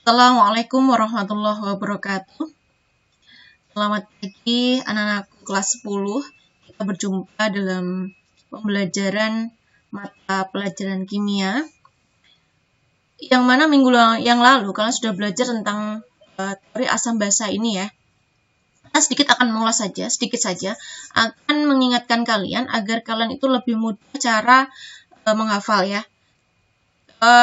Assalamualaikum warahmatullahi wabarakatuh. Selamat pagi anak-anakku kelas 10. Kita berjumpa dalam pembelajaran mata pelajaran kimia. Yang mana minggu yang lalu kalian sudah belajar tentang teori asam basa ini ya. Kita sedikit akan mengulas saja, sedikit saja. Akan mengingatkan kalian agar kalian itu lebih mudah cara menghafal ya.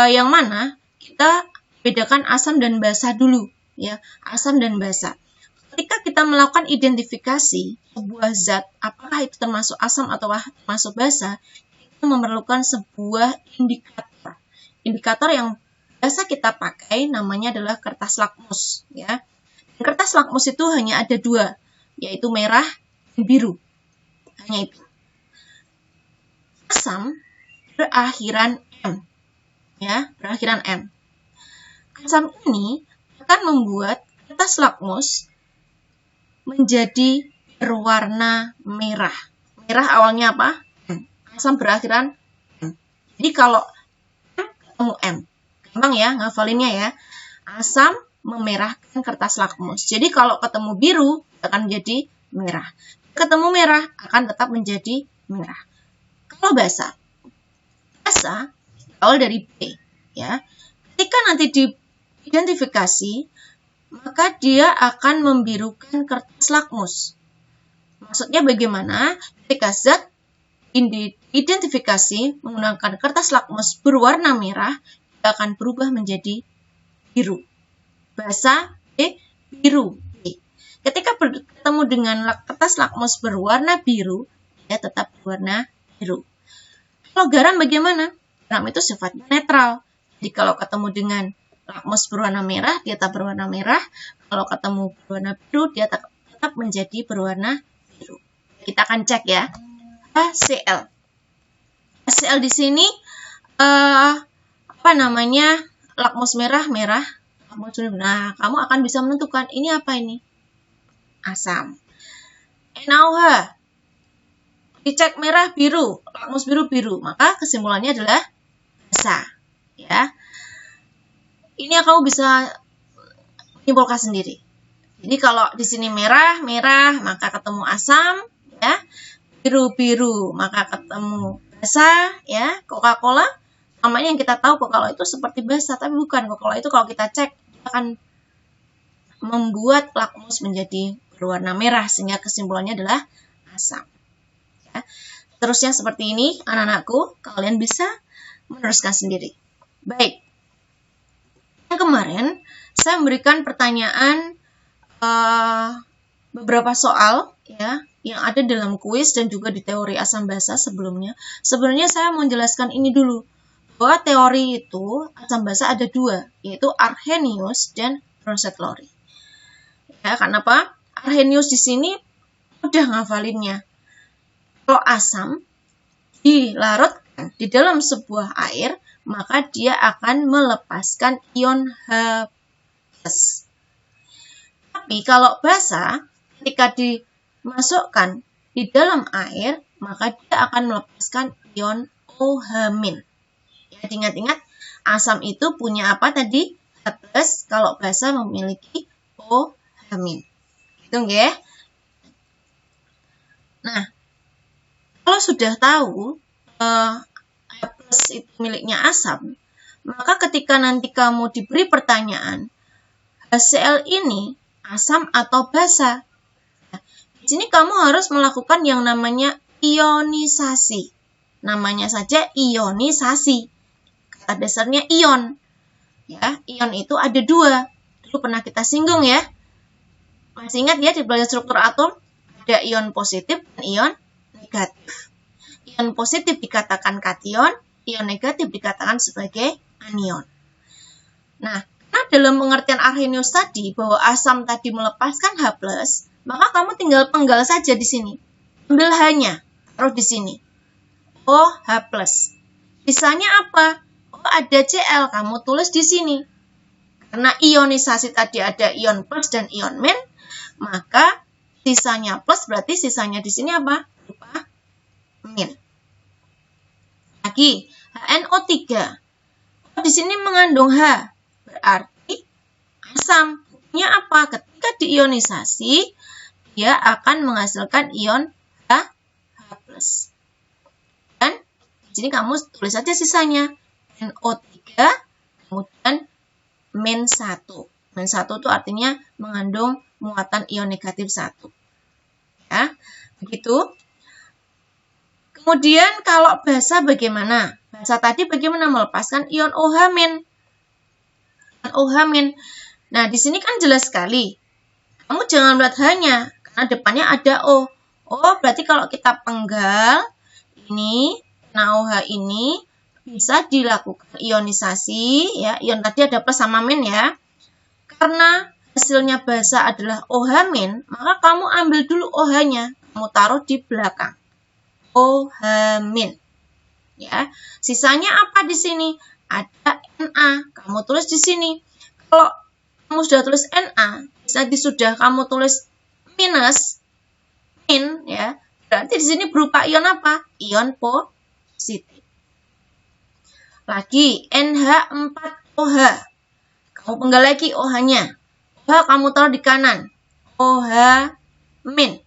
Yang mana kita bedakan asam dan basa dulu ya, asam dan basa. Ketika kita melakukan identifikasi sebuah zat, apakah itu termasuk asam atau termasuk basa, kita memerlukan sebuah indikator. Indikator yang biasa kita pakai namanya adalah kertas lakmus ya. Kertas lakmus itu hanya ada dua, yaitu merah dan biru. Hanya itu. Asam berakhiran M ya, berakhiran M. Asam ini akan membuat kertas lakmus menjadi berwarna merah. Merah awalnya apa? M. Asam berakhiran M. Jadi kalau M ketemu M, gampang ya ngafalinnya ya. Asam memerahkan kertas lakmus. Jadi kalau ketemu biru akan menjadi merah. Ketemu merah akan tetap menjadi merah. Kalau basa awal dari B ya. Ketika nanti diidentifikasi, maka dia akan membirukan kertas lakmus. Maksudnya bagaimana? Ketika zat identifikasi menggunakan kertas lakmus berwarna merah, dia akan berubah menjadi biru. Basa B, biru B. Ketika bertemu dengan kertas lakmus berwarna biru, dia tetap berwarna biru. Kalau garam bagaimana? Garam itu sifatnya netral. Jadi kalau ketemu dengan lakmus berwarna merah, dia tetap berwarna merah. Kalau ketemu berwarna biru, dia tetap menjadi berwarna biru. Kita akan cek ya. HCl. HCl di sini lakmus merah. Nah, kamu akan bisa menentukan ini apa ini? Asam. NaOH. Dicek merah biru, lakmus biru, maka kesimpulannya adalah basa ya. Ini yang kamu bisa menyimpulkan sendiri. Jadi kalau di sini merah, maka ketemu asam ya. Biru, maka ketemu basa ya. Coca-Cola, namanya yang kita tahu Coca-Cola itu seperti basa, tapi bukan. Coca-Cola itu kalau kita cek akan membuat lakmus menjadi berwarna merah sehingga kesimpulannya adalah asam. Ya. Terusnya seperti ini anak-anakku, kalian bisa meneruskan sendiri. Baik. Yang kemarin saya memberikan pertanyaan beberapa soal ya yang ada dalam kuis dan juga di teori asam basa sebelumnya. Sebenarnya saya mau menjelaskan ini dulu bahwa teori itu asam basa ada dua, yaitu Arrhenius dan Bronsted-Lowry. Ya, kenapa? Arrhenius di sini mudah ngafalinnya. Kalau asam dilarutkan di dalam sebuah air, maka dia akan melepaskan ion H+. Tapi kalau basa, ketika dimasukkan di dalam air, maka dia akan melepaskan ion OH-. Ya, ingat-ingat, asam itu punya apa tadi? H+, kalau basa memiliki OH-. Gitu nggih? Nah, kalau sudah tahu H+ itu miliknya asam, maka ketika nanti kamu diberi pertanyaan, HCl ini asam atau basa? Nah, di sini kamu harus melakukan yang namanya ionisasi. Namanya saja ionisasi. Kata dasarnya ion. Ya, ion itu ada dua. Dulu pernah kita singgung ya. Masih ingat ya di pelajaran struktur atom? Ada ion positif dan ion negatif. Ion positif dikatakan kation, ion negatif dikatakan sebagai anion. Nah, dalam pengertian Arrhenius tadi bahwa asam tadi melepaskan H+, maka kamu tinggal penggal saja di sini. Ambil H-nya, taruh di sini. OH+. Sisanya apa? Oh, ada Cl, kamu tulis di sini. Karena ionisasi tadi ada ion plus dan ion min, maka sisanya plus berarti sisanya di sini apa? Berupa min. Lagi, HNO3. Oh, di sini mengandung H. Berarti asam. Buktinya apa? Ketika diionisasi, dia akan menghasilkan ion H+. Dan di sini kamu tulis saja sisanya. NO3, kemudian -1. -1 itu artinya mengandung muatan ion negatif 1. Ya, begitu. Kemudian kalau basa bagaimana? Basa tadi bagaimana melepaskan ion OH-. Nah, di sini kan jelas sekali. Kamu jangan melihat hanya, karena depannya ada O. Oh, berarti kalau kita penggal, ini, NaOH ini, bisa dilakukan ionisasi. Ya, ion tadi ada plus sama min ya. Karena hasilnya basa adalah OH-, maka kamu ambil dulu OH-nya. Kamu taruh di belakang. OH-. Ya, sisanya apa di sini? Ada Na. Kamu tulis di sini. Kalau kamu sudah tulis Na, tadi sudah kamu tulis minus, ya, berarti di sini berupa ion apa? Ion positif. Lagi NH4OH. Kamu penggal lagi OH-nya. OH kamu taruh di kanan. OH-1.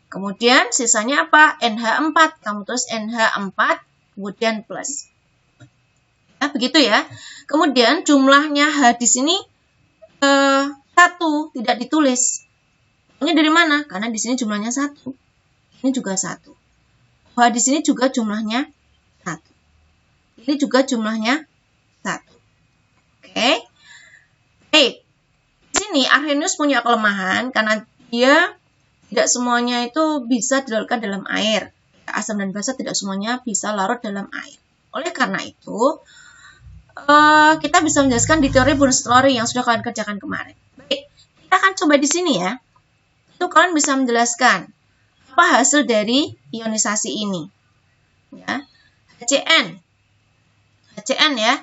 Kemudian sisanya apa? NH4. Kamu tulis NH4, kemudian plus. Nah, begitu ya. Kemudian jumlahnya H di sini 1, tidak ditulis. Ini dari mana? Karena di sini jumlahnya 1. Ini juga 1. H di sini juga jumlahnya 1. Ini juga jumlahnya 1. Oke. Baik. Di sini Arrhenius punya kelemahan karena dia tidak semuanya itu bisa dilarutkan dalam air. Asam dan basa tidak semuanya bisa larut dalam air. Oleh karena itu, kita bisa menjelaskan di teori Brunstolleri yang sudah kalian kerjakan kemarin. Baik, kita akan coba di sini ya. Itu kalian bisa menjelaskan apa hasil dari ionisasi ini. Ya, HCN ya.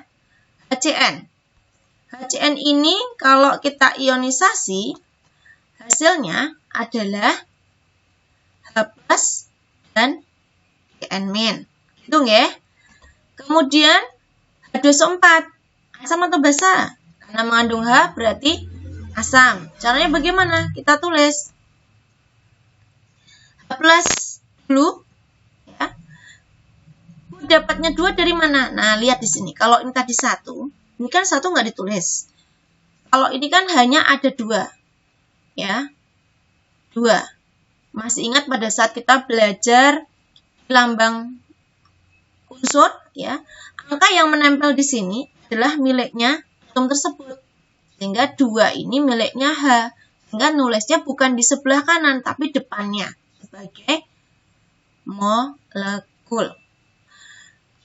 HCN ini kalau kita ionisasi, hasilnya adalah H+ dan Cn-. Hitung ya. Kemudian H2SO4, asam atau basa? Karena mengandung H berarti asam. Caranya bagaimana? Kita tulis H+ dulu. Ya. Dapatnya 2 dari mana? Nah, lihat di sini. Kalau ini tadi 1, ini kan 1 nggak ditulis. Kalau ini kan hanya ada 2. Ya, 2. Masih ingat pada saat kita belajar lambang unsur, ya, angka yang menempel di sini adalah miliknya atom tersebut. Sehingga 2 ini miliknya H. Sehingga nulisnya bukan di sebelah kanan, tapi depannya sebagai molekul.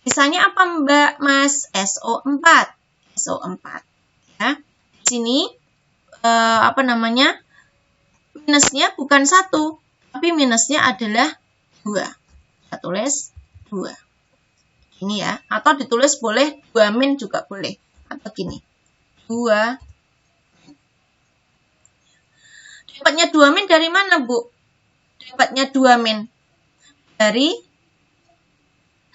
Sisanya apa Mbak Mas? SO4. Ya. Di sini minusnya bukan 1, tapi minusnya adalah 2. Kita tulis 2. Ini ya, atau ditulis boleh 2- juga boleh. Atau gini, 2. Dapatnya 2- dari mana, Bu? Dapatnya 2- dari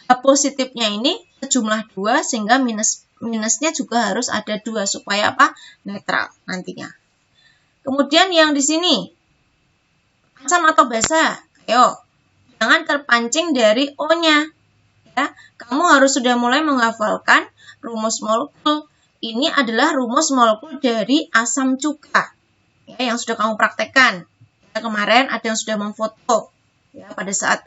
H positifnya ini sejumlah 2, sehingga minusnya juga harus ada 2, supaya apa? Netral nantinya. Kemudian yang di sini, asam atau basa? Ayo, jangan terpancing dari O-nya. Ya, kamu harus sudah mulai menghafalkan rumus molekul. Ini adalah rumus molekul dari asam cuka. Ya, yang sudah kamu praktekkan. Ya, kemarin ada yang sudah memfoto. Ya, pada saat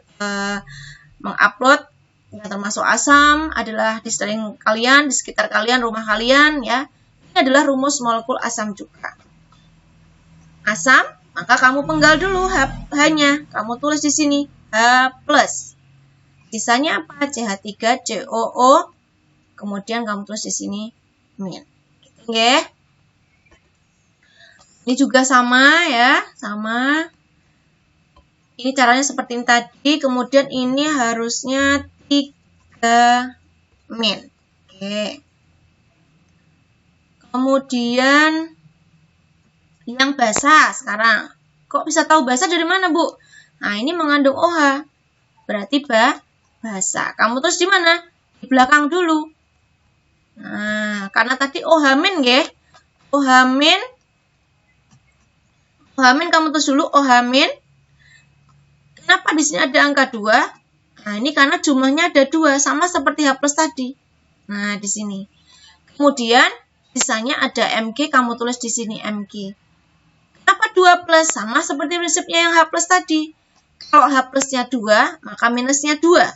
mengupload, yang termasuk asam adalah di sekeliling kalian, di sekitar kalian, rumah kalian. Ya, ini adalah rumus molekul asam cuka. Asam, maka kamu penggal dulu H-nya. Kamu tulis di sini H+. Sisanya apa? CH3COO. Kemudian kamu tulis di sini min. Gitu ya. Ini juga sama ya, sama. Ini caranya seperti ini tadi. Kemudian ini harusnya 3 min. Oke. Kemudian yang basa sekarang. Kok bisa tahu basa dari mana, Bu? Nah, ini mengandung OH. Berarti basa. Kamu terus di mana? Di belakang dulu. Nah, karena tadi OH- nggih. OH-, kamu tulis dulu OH-. Kenapa di sini ada angka 2? Nah, ini karena jumlahnya ada 2, sama seperti H+ tadi. Nah, di sini. Kemudian, sisanya ada Mg, kamu tulis di sini Mg. Kenapa 2+? Sama seperti prinsipnya yang H+ tadi. Kalau H+-nya 2, maka minusnya 2.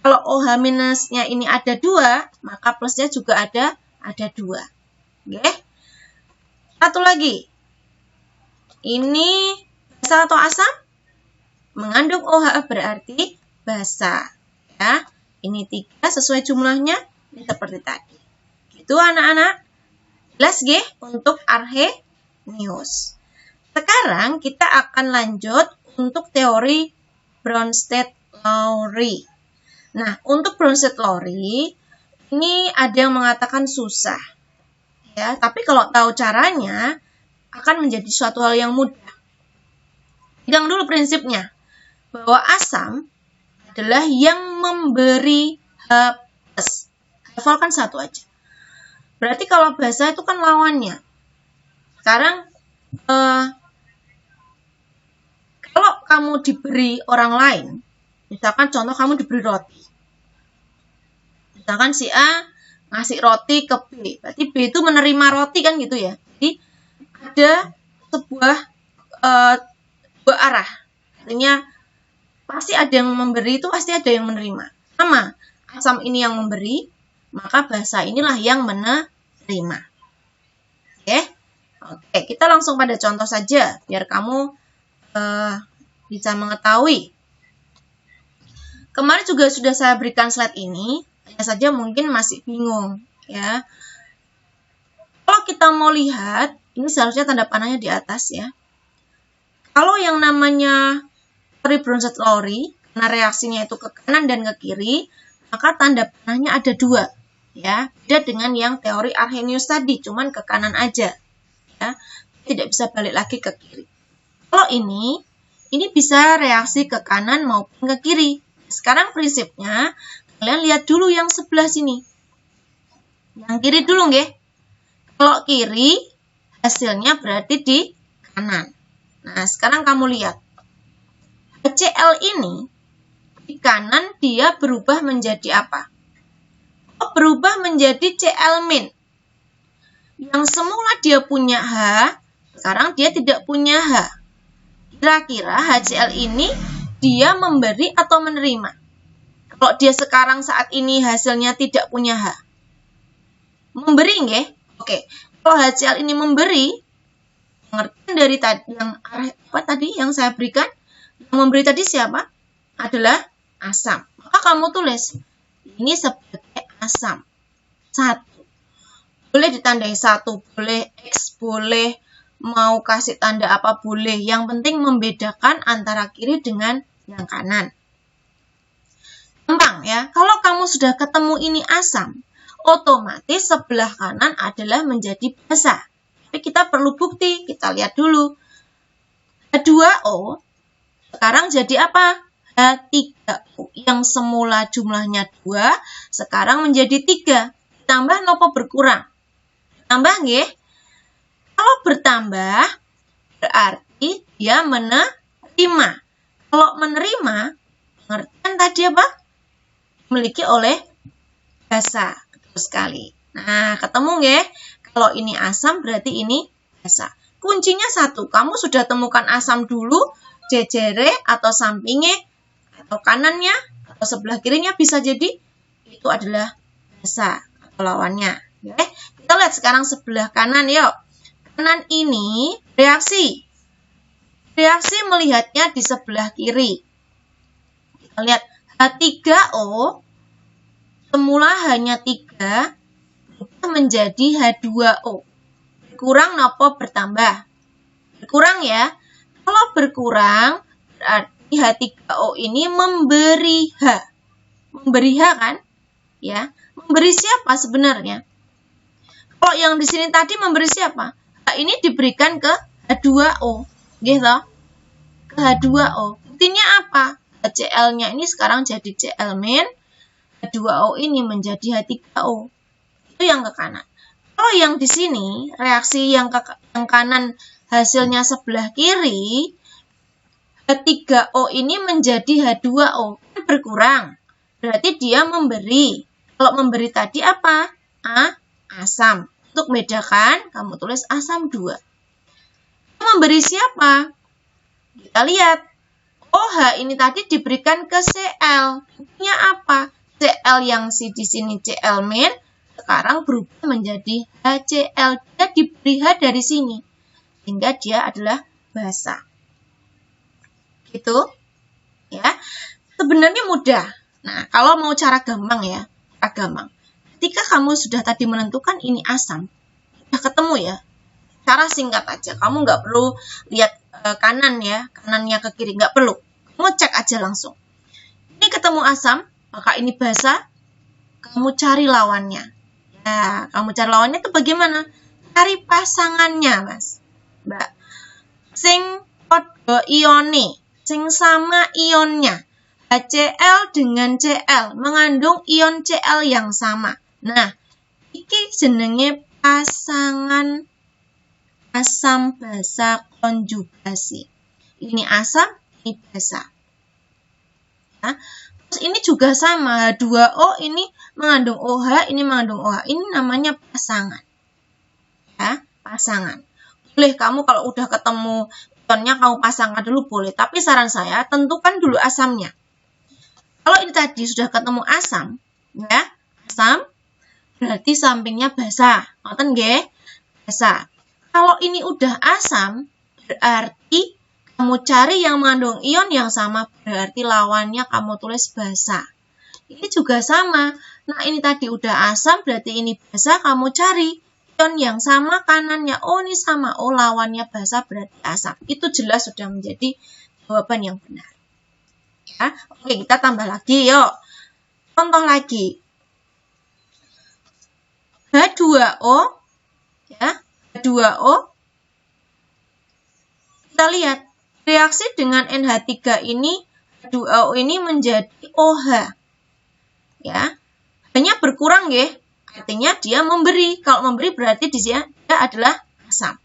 Kalau OH- ini ada 2, maka plusnya juga ada 2. Oke? Satu lagi. Ini basa atau asam? Mengandung OH berarti basa. Ya, ini 3 sesuai jumlahnya, ini seperti tadi. Gitu anak-anak. Jelas nggih untuk Arrhenius. Sekarang kita akan lanjut untuk teori Bronsted-Lowry. Nah, untuk Bronsted-Lowry ini ada yang mengatakan susah. Ya, tapi kalau tahu caranya akan menjadi suatu hal yang mudah. Pegang dulu prinsipnya, bahwa asam adalah yang memberi H+. Hafalkan satu aja. Berarti kalau basa itu kan lawannya. Sekarang, kalau kamu diberi orang lain, misalkan contoh kamu diberi roti. Misalkan si A ngasih roti ke B, berarti B itu menerima roti kan gitu ya. Jadi ada sebuah dua arah. Artinya pasti ada yang memberi, itu pasti ada yang menerima. Sama, asam ini yang memberi, maka basa inilah yang menerima. Oke, kita langsung pada contoh saja, biar kamu bisa mengetahui. Kemarin juga sudah saya berikan slide ini, hanya saja mungkin masih bingung. Ya. Kalau kita mau lihat, ini seharusnya tanda panahnya di atas ya. Kalau yang namanya Bronsted-Lowry, karena reaksinya itu ke kanan dan ke kiri, maka tanda panahnya ada 2. Ya, beda dengan yang teori Arrhenius tadi, cuman ke kanan aja. Ya, tidak bisa balik lagi ke kiri. Kalau ini bisa reaksi ke kanan maupun ke kiri. Sekarang prinsipnya, kalian lihat dulu yang sebelah sini. Yang kiri dulu nggih. Kalau kiri, hasilnya berarti di kanan. Nah, sekarang kamu lihat. HCl ini di kanan dia berubah menjadi apa? Oh, berubah menjadi Cl-. Yang semula dia punya H, sekarang dia tidak punya H. Kira-kira HCl ini dia memberi atau menerima? Kalau dia sekarang saat ini hasilnya tidak punya H. Memberi nggih? Oke. Kalau HCl ini memberi, pengertian dari tadi yang saya berikan, yang memberi tadi siapa? Adalah asam. Maka kamu tulis ini sebagai asam. 1. Boleh ditandai 1, boleh X, boleh mau kasih tanda apa boleh. Yang penting membedakan antara kiri dengan yang kanan. Gampang ya. Kalau kamu sudah ketemu ini asam, otomatis sebelah kanan adalah menjadi basa. Tapi kita perlu bukti. Kita lihat dulu. H2O sekarang jadi apa? H3O. Yang semula jumlahnya 2, sekarang menjadi 3. Tambah nopo berkurang? Tambah nggih? Kalau bertambah, berarti dia menerima. Kalau menerima, pengertian tadi apa? Dimiliki oleh basa. Betul sekali. Nah, ketemu nggih? Kalau ini asam, berarti ini basa. Kuncinya 1, kamu sudah temukan asam dulu, jejere atau sampingnya, atau kanannya, atau sebelah kirinya bisa jadi itu adalah basa atau lawannya. Oke? Kita lihat sekarang sebelah kanan, yuk. Kanan ini reaksi. Reaksi melihatnya di sebelah kiri. Kita lihat H3O semula hanya 3 berubah menjadi H2O. Berkurang nopo bertambah? Berkurang ya. Kalau berkurang berarti H3O ini memberi H. Memberi H kan? Ya. Memberi siapa sebenarnya? Kalau yang di sini tadi memberi siapa? H ini diberikan ke H2O. Gitu. Ke H2O. Buktinya apa? HCl-nya ini sekarang jadi Cl-, H2O ini menjadi H3O. Itu yang ke kanan. Kalau yang di sini, reaksi yang kanan hasilnya sebelah kiri, H3O ini menjadi H2O. Kan berkurang. Berarti dia memberi. Kalau memberi tadi apa? Asam. Untuk bedakan, kamu tulis asam 2. Memberi siapa? Kita lihat. OH ini tadi diberikan ke Cl. Artinya apa? Cl yang di sini Cl min, sekarang berubah menjadi HCl. Dia diberi H dari sini. Sehingga dia adalah basa. Gitu. Ya. Sebenarnya mudah. Nah, kalau mau cara gampang ya. Gampang. Ketika kamu sudah tadi menentukan ini asam, sudah ketemu ya. Cara singkat aja. Kamu nggak perlu lihat kanan ya. Kanannya ke kiri. Nggak perlu. Kamu cek aja langsung. Ini ketemu asam, maka ini basa. Kamu cari lawannya. Ya, kamu cari lawannya itu bagaimana? Cari pasangannya, Mas. Mbak. Sing podo ione. Sing sama ionnya. HCl dengan Cl mengandung ion Cl yang sama. Nah, iki jenenge pasangan asam basa konjugasi. Ini asam, ini basa. Ya. Terus ini juga sama, H2O ini mengandung OH, ini mengandung OH. Ini namanya pasangan. Ya, pasangan. Boleh kamu kalau udah ketemu ionnya kamu pasangkan dulu boleh, tapi saran saya tentukan dulu asamnya. Kalau ini tadi sudah ketemu asam, ya, asam berarti sampingnya basa. Ngoten nggih? Basa. Kalau ini udah asam, berarti kamu cari yang mengandung ion yang sama, berarti lawannya kamu tulis basa. Ini juga sama. Nah, ini tadi udah asam, berarti ini basa, kamu cari ion yang sama kanannya. Oh, ini sama. Oh, lawannya basa, berarti asam. Itu jelas sudah menjadi jawaban yang benar. Ya. Oke, kita tambah lagi, yuk. Contoh lagi. H2O, ya, H2O. Kita lihat, reaksi dengan NH3 ini, H2O ini menjadi OH. Ya, hanya berkurang ya. Artinya dia memberi. Kalau memberi berarti dia adalah asam.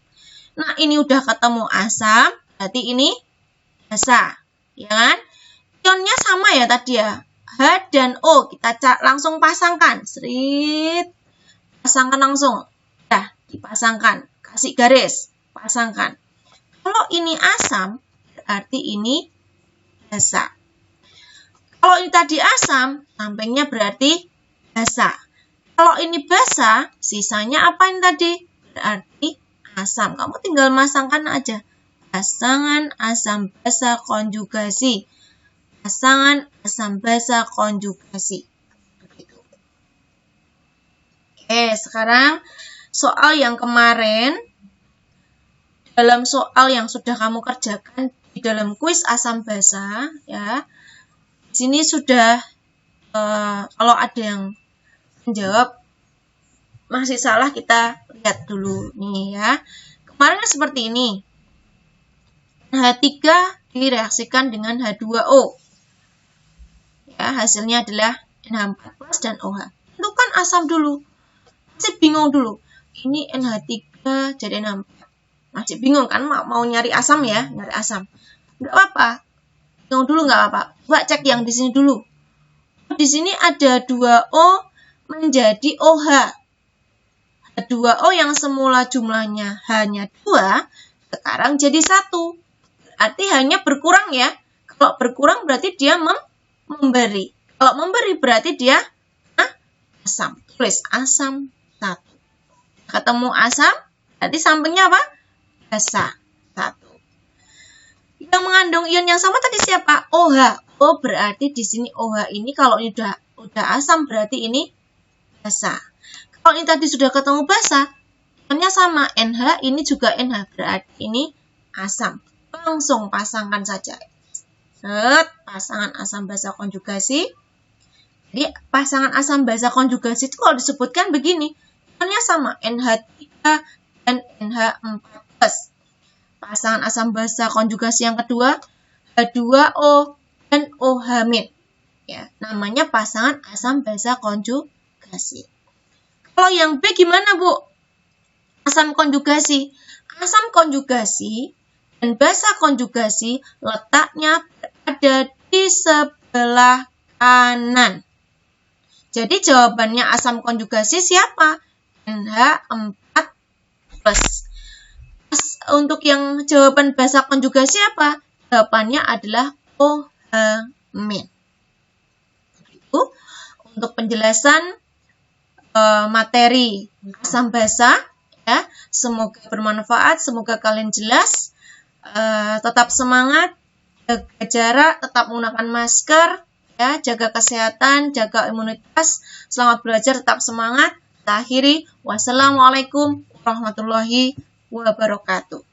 Nah, ini udah ketemu asam, berarti ini basa. Ya kan? Ionnya sama ya tadi ya. H dan O kita langsung pasangkan. Srit. Pasangkan langsung. Nah, dipasangkan. Kasih garis. Pasangkan. Kalau ini asam, berarti ini basa. Kalau ini tadi asam, sampingnya berarti basa. Kalau ini basa, sisanya apa ini tadi? Berarti asam. Kamu tinggal masangkan aja. Pasangan asam basa konjugasi. Pasangan asam basa konjugasi. Begitu. Oke, sekarang soal yang kemarin. Dalam soal yang sudah kamu kerjakan di dalam kuis asam basa, ya. Di sini sudah, kalau ada yang menjawab masih salah, kita lihat dulu nih ya. Kemarin seperti ini. H3 direaksikan dengan H2O. Ya, hasilnya adalah NH4+ dan OH. Tentukan asam dulu. Masih bingung dulu. Ini NH3 jadi NH4. Masih bingung kan mau nyari asam ya, nyari asam. Enggak apa-apa. Bingung dulu enggak apa-apa. Coba cek yang di sini dulu. Di sini ada 2O menjadi OH. H2O yang semula jumlahnya hanya 2, sekarang jadi 1. Berarti hanya berkurang ya. Kalau berkurang berarti dia memberi. Kalau memberi berarti dia asam. Tulis asam 1. Ketemu asam, berarti sampingnya apa? Basa 1. Yang mengandung ion yang sama tadi siapa? OH. Oh, berarti di sini OH ini kalau ini udah asam berarti ini basa. Kalau ini tadi sudah ketemu basa, ionnya sama NH, ini juga NH, berarti ini asam. Langsung pasangkan saja. Set, pasangan asam basa konjugasi. Jadi pasangan asam basa konjugasi itu kalau disebutkan begini, ionnya sama NH3 dan NH4+. Pasangan asam basa konjugasi yang kedua, H2O dan OH-. Ya, namanya pasangan asam basa konjugasi. Kalau yang B gimana, Bu? asam konjugasi. Asam konjugasi dan basa konjugasi letaknya berada di sebelah kanan. Jadi jawabannya asam konjugasi siapa? NH4+. Untuk yang jawaban basa konjugasi apa? Jawabannya adalah kohamin. Itu untuk penjelasan materi asam basa, ya. Semoga bermanfaat, semoga kalian jelas. Tetap semangat, jaga jarak, tetap menggunakan masker, ya, jaga kesehatan, jaga imunitas. Selamat belajar, tetap semangat. Kita akhiri. Wassalamualaikum warahmatullahi wabarakatuh.